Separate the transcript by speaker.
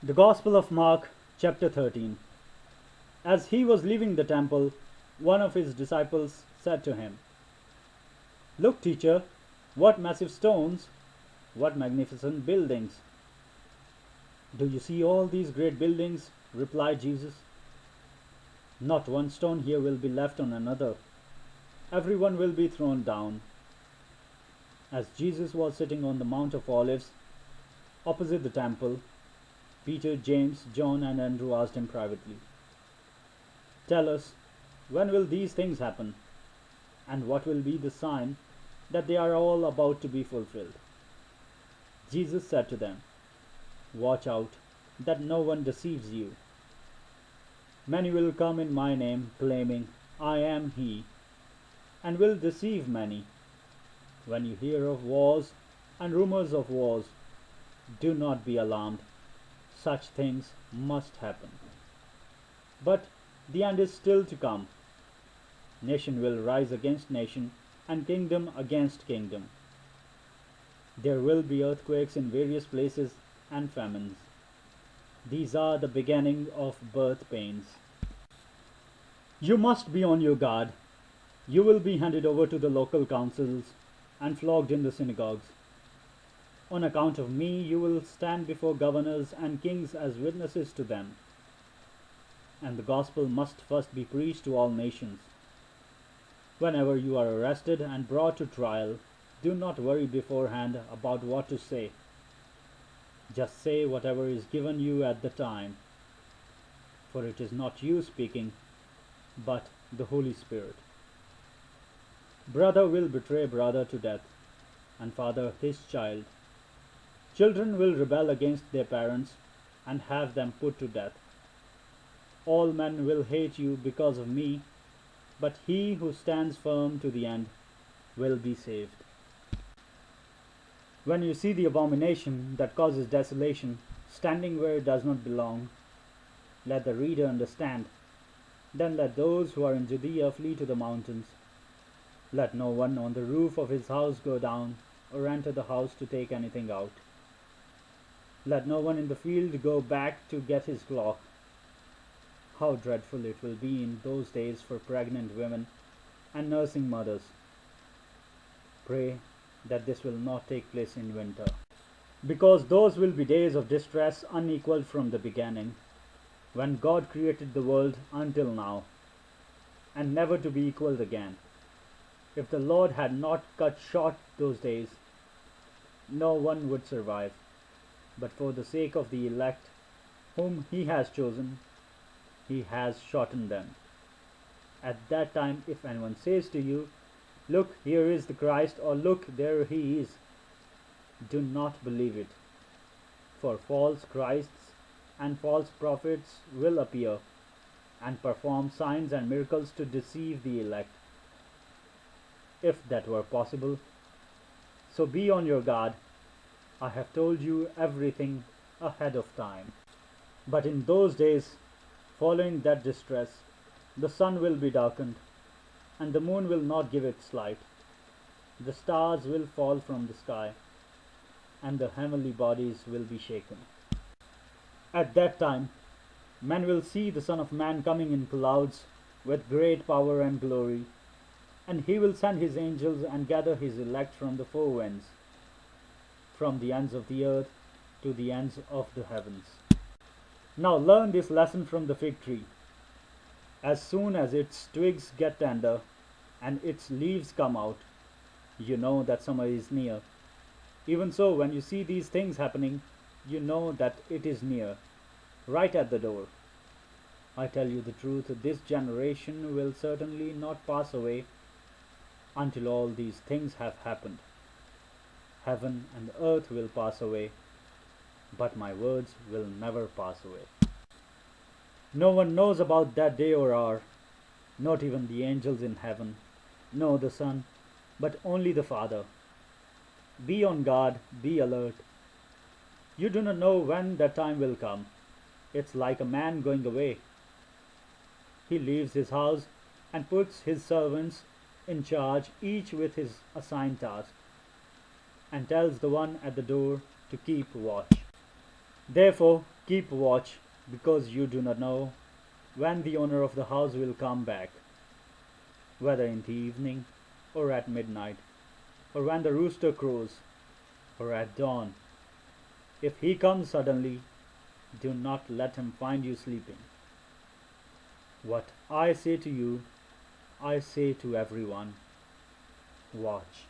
Speaker 1: The Gospel of Mark, chapter 13. As he was leaving the temple, one of his disciples said to him, "Look, teacher, what massive stones, what magnificent buildings." "Do you see all these great buildings?" replied Jesus. "Not one stone here will be left on another. Every one will be thrown down." As Jesus was sitting on the Mount of Olives, opposite the temple, Peter, James, John, and Andrew asked him privately, "Tell us, when will these things happen? And what will be the sign that they are all about to be fulfilled?" Jesus said to them, "Watch out that no one deceives you. Many will come in my name, claiming, 'I am he,' and will deceive many. When you hear of wars and rumors of wars, do not be alarmed. Such things must happen. But the end is still to come. Nation will rise against nation, and kingdom against kingdom. There will be earthquakes in various places and famines. These are the beginning of birth pains. You must be on your guard. You will be handed over to the local councils and flogged in the synagogues. On account of me, you will stand before governors and kings as witnesses to them. And the gospel must first be preached to all nations. Whenever you are arrested and brought to trial, do not worry beforehand about what to say. Just say whatever is given you at the time, for it is not you speaking, but the Holy Spirit. Brother will betray brother to death, and father his child. Children will rebel against their parents and have them put to death. All men will hate you because of me, but he who stands firm to the end will be saved. When you see the abomination that causes desolation standing where it does not belong, let the reader understand. Then let those who are in Judea flee to the mountains. Let no one on the roof of his house go down or enter the house to take anything out. Let no one in the field go back to get his cloak. How dreadful it will be in those days for pregnant women and nursing mothers. Pray that this will not take place in winter, because those will be days of distress unequaled from the beginning, when God created the world until now, and never to be equaled again. If the Lord had not cut short those days, no one would survive. But for the sake of the elect, whom he has chosen, he has shortened them. At that time, if anyone says to you, 'Look, here is the Christ,' or 'Look, there he is,' do not believe it. For false Christs and false prophets will appear and perform signs and miracles to deceive the elect, if that were possible. So be on your guard. I have told you everything ahead of time. But in those days, following that distress, the sun will be darkened, and the moon will not give its light. The stars will fall from the sky, and the heavenly bodies will be shaken. At that time, men will see the Son of Man coming in clouds with great power and glory, and he will send his angels and gather his elect from the four winds, from the ends of the earth to the ends of the heavens. Now learn this lesson from the fig tree. As soon as its twigs get tender and its leaves come out, you know that summer is near. Even so, when you see these things happening, you know that it is near, right at the door. I tell you the truth, this generation will certainly not pass away until all these things have happened. Heaven and earth will pass away, but my words will never pass away. No one knows about that day or hour, not even the angels in heaven, nor the Son, but only the Father. Be on guard, be alert. You do not know when that time will come. It's like a man going away. He leaves his house and puts his servants in charge, each with his assigned task, and tells the one at the door to keep watch. Therefore, Keep watch, because you do not know when the owner of the house will come back, whether in the evening, or at midnight, or when the rooster crows, or at dawn. If he comes suddenly, do not let him find you sleeping. What I say to you, I say to everyone: watch.